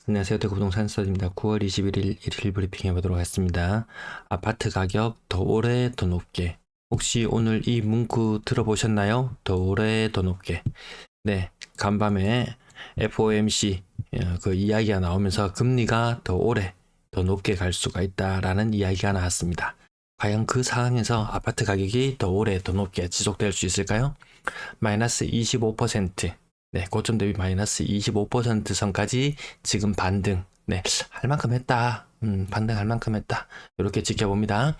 안녕하세요. 대구부동산 스터디입니다. 9월 21일 일일 브리핑 해보도록 하겠습니다. 아파트 가격 더 오래 더 높게. 혹시 오늘 이 문구 들어보셨나요? 더 오래 더 높게. 네, 간밤에 FOMC 그 이야기가 나오면서 금리가 더 오래 더 높게 갈 수가 있다라는 이야기가 나왔습니다. 과연 그 상황에서 아파트 가격이 더 오래 더 높게 지속될 수 있을까요? 마이너스 25%. 네, 고점 대비 마이너스 25% 선까지 지금 반등. 네, 할 만큼 했다. 반등할 만큼 했다. 이렇게 지켜봅니다.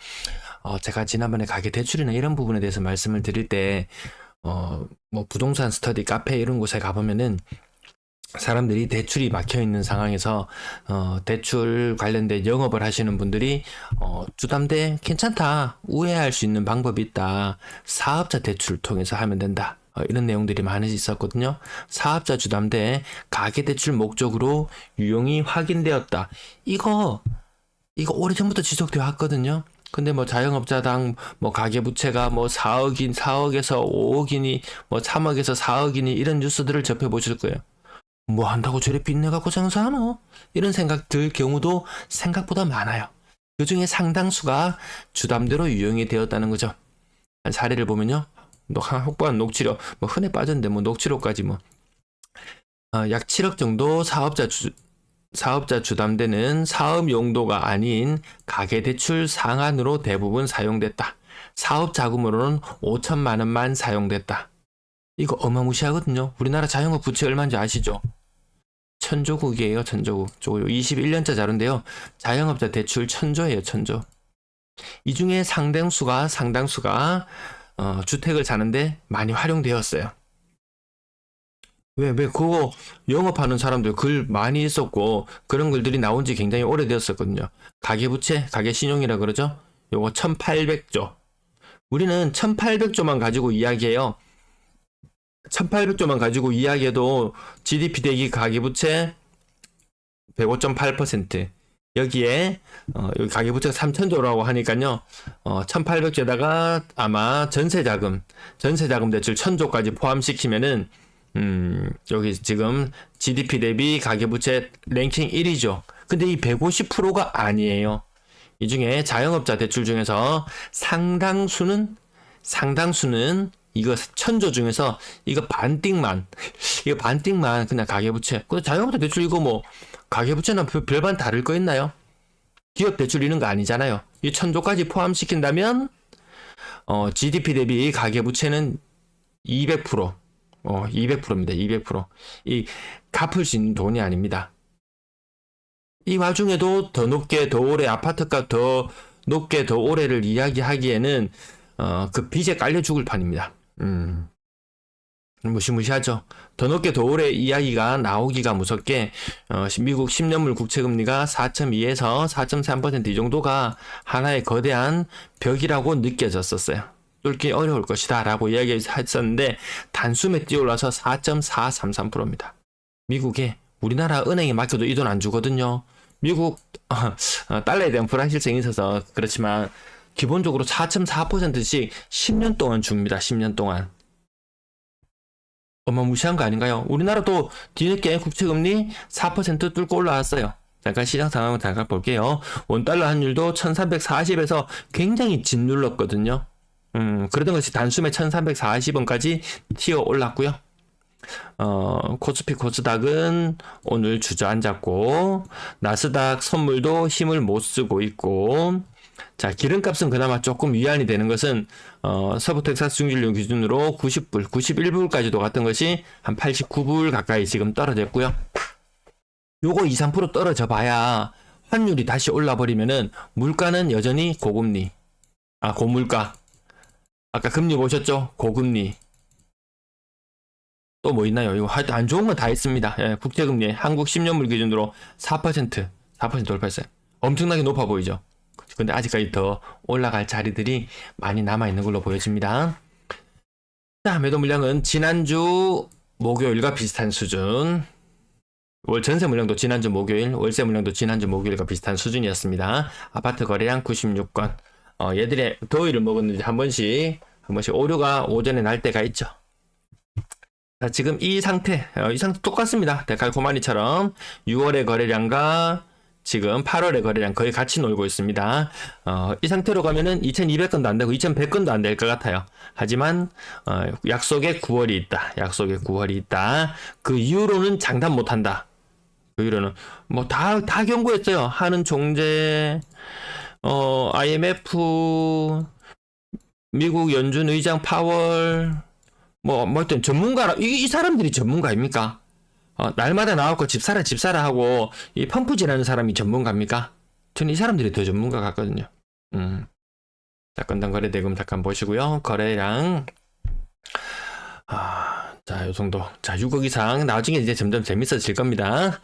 제가 지난번에 가계 대출이나 이런 부분에 대해서 말씀을 드릴 때, 뭐 부동산 스터디 카페 이런 곳에 가보면은 사람들이 대출이 막혀 있는 상황에서 대출 관련된 영업을 하시는 분들이 주담대 괜찮다, 우회할 수 있는 방법이 있다, 사업자 대출 통해서 하면 된다, 이런 내용들이 많이 있었거든요. 사업자 주담대 가계대출 목적으로 유용이 확인되었다. 이거 오래전부터 지속되어 왔거든요. 근데 뭐 자영업자당 뭐 가계부채가 뭐 4억에서 5억이니 뭐 3억에서 4억이니 이런 뉴스들을 접해보실 거예요. 뭐 한다고 저래 빚내갖고 장사하노? 이런 생각 들 경우도 생각보다 많아요. 그 중에 상당수가 주담대로 유용이 되었다는 거죠. 한 사례를 보면요. 혹부한 녹취록, 뭐 흔해 빠졌는데 뭐 녹취록까지 뭐, 약 7억 정도 사업자 주담대는 사업 용도가 아닌 가계대출 상환으로 대부분 사용됐다. 사업 자금으로는 5천만 원만 사용됐다. 이거 어마무시하거든요. 우리나라 자영업 부채 얼마인지 아시죠? 천조국이에요, 천조국. 저 21년자 자료인데요. 자영업자 대출 천조예요, 천조. 이 중에 상당수가 주택을 사는데 많이 활용되었어요. 왜 그거 영업하는 사람들 글 많이 있었고, 그런 글들이 나온 지 굉장히 오래되었었거든요. 가계부채, 가계신용이라 그러죠? 요거 1800조. 우리는 1800조만 가지고 이야기해요. 1800조만 가지고 이야기해도 GDP 대기 가계부채 105.8%. 여기에 여기 가계부채가 3000조라고 하니까요. 1800조에다가 아마 전세자금 대출 1000조까지 포함시키면은 여기 지금 GDP 대비 가계부채 랭킹 1위죠. 근데 이 150%가 아니에요. 이 중에 자영업자 대출 중에서 상당수는 이거 1000조 중에서 이거 반띵만 그냥 가계부채. 근데 자영업자 대출 이거 뭐 가계부채는 별반 다를 거 있나요? 기업 대출 이런 거 아니잖아요. 이 1000조까지 포함시킨다면 GDP 대비 가계부채는 200%, 200%입니다. 200%. 이 갚을 수 있는 돈이 아닙니다. 이 와중에도 더 높게 더 오래 아파트값 더 높게 더 오래를 이야기하기에는 그 빚에 깔려 죽을 판입니다. 무시무시하죠. 더 높게 더 오래 이야기가 나오기가 무섭게 미국 10년물 국채금리가 4.2에서 4.3%이 정도가 하나의 거대한 벽이라고 느껴졌었어요. 뚫기 어려울 것이다 라고 이야기했었는데 단숨에 뛰어올라서 4.433%입니다. 미국에 우리나라 은행에 맡겨도 이 돈 안 주거든요. 미국 달러에 대한 불확실성이 있어서 그렇지만 기본적으로 4.4%씩 10년 동안 줍니다. 10년 동안. 어마무시한 거 아닌가요? 우리나라도 뒤늦게 국채금리 4% 뚫고 올라왔어요. 잠깐 시장 상황을 잠깐 볼게요. 원달러 환율도 1340에서 굉장히 짓눌렀거든요. 그러던 것이 단숨에 1340원까지 튀어 올랐고요. 코스피 코스닥은 오늘 주저앉았고, 나스닥 선물도 힘을 못 쓰고 있고, 자, 기름값은 그나마 조금 위안이 되는 것은 서부 텍사스 중진료 기준으로 90불, 91불까지도 갔던 것이 한 89불 가까이 지금 떨어졌고요. 요거 2, 3% 떨어져 봐야 환율이 다시 올라 버리면은 물가는 여전히 고금리. 고물가. 아까 금리 보셨죠? 고금리. 또 뭐 있나요? 이거 하여튼 안 좋은 건 다 있습니다. 예, 국채금리 한국 10년물 기준으로 4% 돌파했어요. 엄청나게 높아 보이죠? 근데 아직까지 더 올라갈 자리들이 많이 남아있는 걸로 보여집니다. 자, 매도 물량은 지난주 목요일과 비슷한 수준. 전세 물량도 지난주 목요일, 월세 물량도 지난주 목요일과 비슷한 수준이었습니다. 아파트 거래량 96건. 얘들의 더위를 먹었는지 한 번씩 오류가 오전에 날 때가 있죠. 자, 지금 이 상태 똑같습니다. 데칼코마니처럼 6월의 거래량과 지금 8월의 거래량 거의 같이 놀고 있습니다. 이 상태로 가면은 2200건도 안 되고 2100건도 안 될 것 같아요. 하지만 약속에 9월이 있다. 약속에 9월이 있다. 그 이후로는 장담 못 한다. 그 이후로는 뭐 다 경고했어요. 하는 종재, IMF, 미국 연준 의장 파월, 뭐 하여튼 전문가라. 이 사람들이 전문가입니까? 날마다 나와서 집 사라 하고 이 펌프질하는 사람이 전문가입니까? 저는 이 사람들이 더 전문가 같거든요. 자, 건당 거래 대금 잠깐 보시고요. 거래량 자, 요 정도. 자, 6억 이상 나중에 이제 점점 재밌어질 겁니다.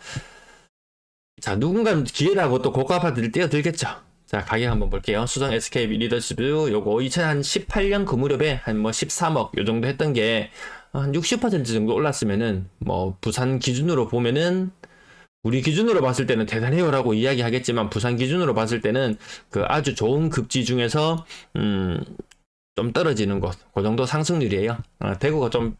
자, 누군가는 기회라고 또 고가 아파트를 뛰어들겠죠. 자, 가격 한번 볼게요. 수성 SK 리더십 요거 2018년 그 무렵에 한 뭐 13억 요 정도 했던 게 한 60% 정도 올랐으면은 뭐 부산 기준으로 보면은 우리 기준으로 봤을 때는 대단해요라고 이야기하겠지만 부산 기준으로 봤을 때는 그 아주 좋은 급지 중에서 좀 떨어지는 곳, 그 정도 상승률이에요. 대구가 좀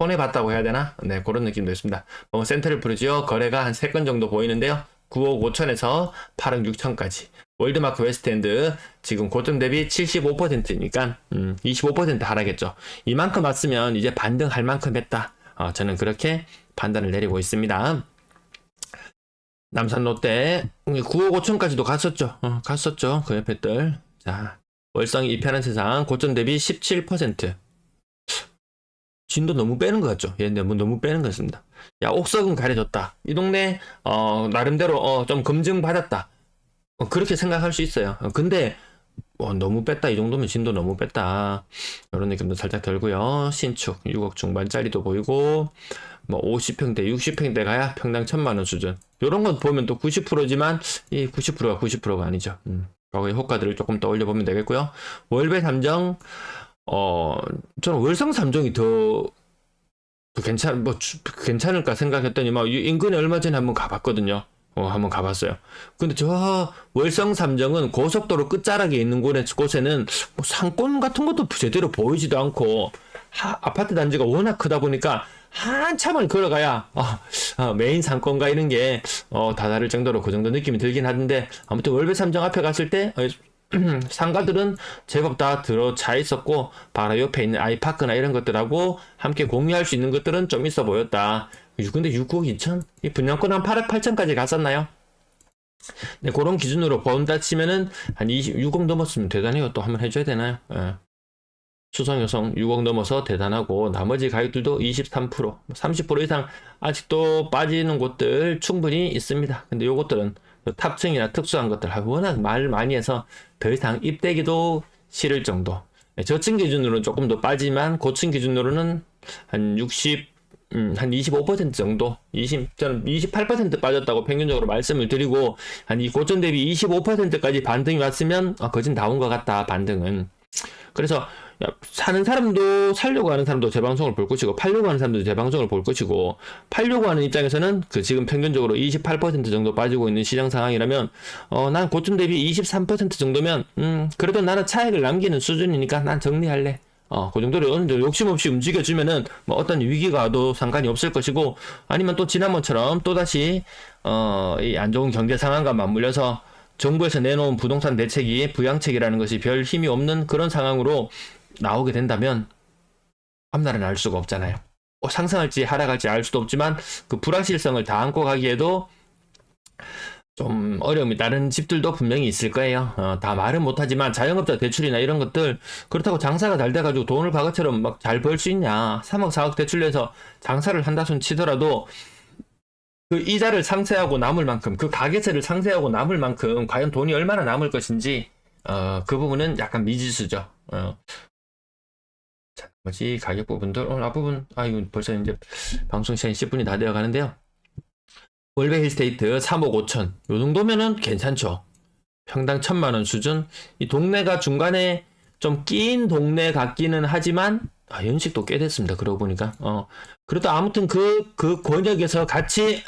손해봤다고 해야 되나? 네, 그런 느낌도 있습니다. 센트럴 프루지오 거래가 한 3건 정도 보이는데요. 9억 5천에서 8억 6천까지. 월드마크 웨스트엔드 지금 고점 대비 75%니까 25% 하락했죠. 이만큼 왔으면 이제 반등할 만큼 했다. 저는 그렇게 판단을 내리고 있습니다. 남산 롯데 9억 5천까지도 갔었죠. 갔었죠. 그 옆에들. 자, 월성이 이 편한 세상 고점 대비 17%. 진도 너무 빼는 것 같죠? 얘네 뭐 너무 빼는 것 같습니다. 야, 옥석은 가려졌다. 이 동네 나름대로 좀 검증 받았다. 그렇게 생각할 수 있어요. 근데 너무 뺐다. 이 정도면 진도 너무 뺐다. 이런 느낌도 살짝 들고요. 신축 6억 중반짜리도 보이고 뭐 50평대, 60평대 가야 평당 1000만원 수준. 이런 건 보면 또 90%지만 이 90%가 90%가 아니죠. 거기에 호가들을 조금 떠올려 보면 되겠고요. 월배 3정 저는 월성 3정이 더 괜찮을까 생각했더니 막 인근에 얼마 전에 한번 가봤거든요. 한번 가봤어요. 근데 저 월성 3정은 고속도로 끝자락에 있는 곳에는 뭐 상권 같은 것도 제대로 보이지도 않고 아파트 단지가 워낙 크다 보니까 한참을 걸어가야 메인 상권가 이런 게 다다를 정도로 그 정도 느낌이 들긴 하던데 아무튼 월배 3정 앞에 갔을 때 상가들은 제법 다 들어차 있었고 바로 옆에 있는 아이파크나 이런 것들하고 함께 공유할 수 있는 것들은 좀 있어 보였다. 근데 6억 2천? 이 분양권 한 8억 8천까지 갔었나요? 네, 그런 기준으로 본다 치면은 한 6억 넘었으면 대단해요. 또 한번 해줘야 되나요? 예. 수성 여성 6억 넘어서 대단하고 나머지 가격들도 23%, 30% 이상 아직도 빠지는 곳들 충분히 있습니다. 근데 요것들은 탑층이나 특수한 것들 워낙 말 많이 해서 더 이상 입대기도 싫을 정도. 저층 기준으로는 조금 더 빠지만 고층 기준으로는 한 25% 정도, 저는 28% 빠졌다고 평균적으로 말씀을 드리고, 한 이 고점 대비 25%까지 반등이 왔으면, 거진 나온 것 같다, 반등은. 그래서, 사는 사람도, 살려고 하는 사람도 제 방송을 볼 것이고, 팔려고 하는 사람도 제 방송을 볼 것이고, 팔려고 하는 입장에서는 지금 평균적으로 28% 정도 빠지고 있는 시장 상황이라면, 난 고점 대비 23% 정도면, 그래도 나는 차익을 남기는 수준이니까 난 정리할래. 그 정도로 어느 정도 욕심 없이 움직여주면은 뭐 어떤 위기가 와도 상관이 없을 것이고 아니면 또 지난번처럼 또다시 이 안 좋은 경제 상황과 맞물려서 정부에서 내놓은 부동산 대책이 부양책이라는 것이 별 힘이 없는 그런 상황으로 나오게 된다면 앞날은 알 수가 없잖아요. 상승할지 하락할지 알 수도 없지만 그 불확실성을 다 안고 가기에도 좀 어려움이 다른 집들도 분명히 있을 거예요. 다 말은 못하지만 자영업자 대출이나 이런 것들 그렇다고 장사가 잘 돼가지고 돈을 바가처럼 막 잘 벌 수 있냐. 3억 4억 대출내서 장사를 한다 손 치더라도 그 이자를 상쇄하고 남을 만큼 그 가계세를 상쇄하고 남을 만큼 과연 돈이 얼마나 남을 것인지 그 부분은 약간 미지수죠. 자, 나머지 가격 부분들 앞부분 이거 벌써 이제 방송 시간이 10분이 다 되어 가는데요. 월베 힐스테이트 3억 5천 요 정도면은 괜찮죠. 평당 1000만원 수준. 이 동네가 중간에 좀 끼인 동네 같기는 하지만 연식도 꽤 됐습니다. 그러고 보니까 그래도 아무튼 그 권역에서 같이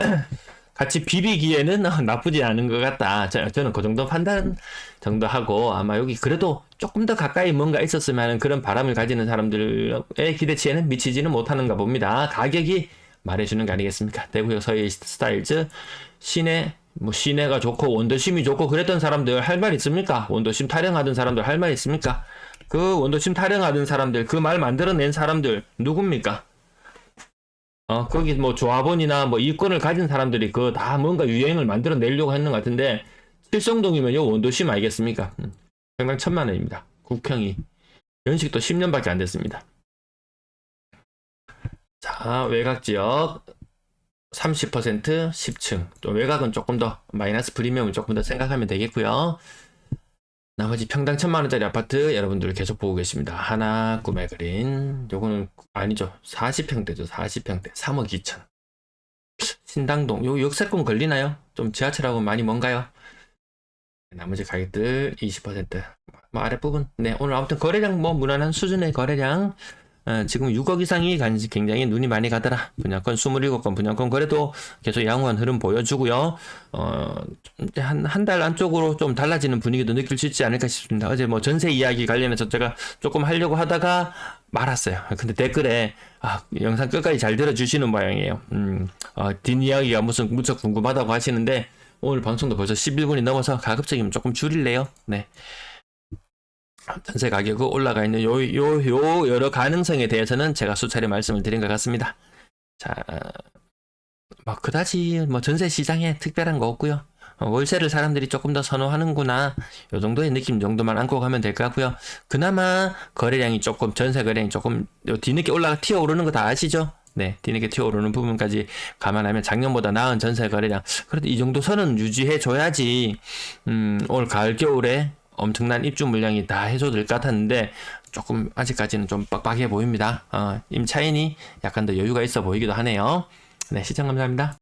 같이 비비기에는 나쁘지 않은 것 같다. 저는 그 정도 판단 정도 하고, 아마 여기 그래도 조금 더 가까이 뭔가 있었으면 그런 바람을 가지는 사람들의 기대치에는 미치지는 못하는가 봅니다. 가격이 말해주는 거 아니겠습니까? 대구역 서해 스타일즈, 시내가 좋고 원더심이 좋고 그랬던 사람들 할 말 있습니까? 원더심 타령하던 사람들 할 말 있습니까? 그 원더심 타령하던 사람들, 그 말 만들어낸 사람들 누굽니까? 거기 뭐 조합원이나 뭐 이권을 가진 사람들이 그 다 뭔가 유행을 만들어 내려고 하는 것 같은데, 칠성동이면요 원도심 아니겠습니까? 평당 1,000만 원입니다. 국평이. 연식도 10년밖에 안 됐습니다. 자, 외곽 지역 30% 10층. 또 외곽은 조금 더 마이너스 프리미엄을 조금 더 생각하면 되겠고요. 나머지 평당 1,000만원짜리 아파트 여러분들 계속 보고 계십니다. 하나 구매 그린. 요거는 아니죠. 40평대죠. 40평대. 3억 2천. 신당동. 요 역세권 걸리나요? 좀 지하철하고 많이 먼가요? 나머지 가격들 20%. 뭐 아랫부분. 네, 오늘 아무튼 거래량 뭐 무난한 수준의 거래량. 지금 6억 이상이 굉장히 눈이 많이 가더라. 분양권 27건 분양권 거래도 계속 양호한 흐름 보여주고요. 한 달 안쪽으로 좀 달라지는 분위기도 느낄 수 있지 않을까 싶습니다. 어제 뭐 전세 이야기 관련해서 제가 조금 하려고 하다가 말았어요. 근데 댓글에 영상 끝까지 잘 들어주시는 모양이에요. 뒷이야기가 무척 궁금하다고 하시는데, 오늘 방송도 벌써 11분이 넘어서 가급적이면 조금 줄일래요. 네. 전세 가격이 올라가 있는 요 여러 가능성에 대해서는 제가 수차례 말씀을 드린 것 같습니다. 자, 뭐 그다지 뭐 전세 시장에 특별한 거 없고요. 월세를 사람들이 조금 더 선호하는구나, 요 정도의 느낌 정도만 안고 가면 될 것 같고요. 그나마 거래량이 조금, 전세 거래량이 조금 뒤늦게 튀어오르는 거 다 아시죠? 네, 뒤늦게 튀어오르는 부분까지 감안하면 작년보다 나은 전세 거래량, 그래도 이 정도 선은 유지해 줘야지 올 가을 겨울에 엄청난 입주 물량이 다 해소될 것 같았는데, 조금 아직까지는 좀 빡빡해 보입니다. 임차인이 약간 더 여유가 있어 보이기도 하네요. 네, 시청 감사합니다.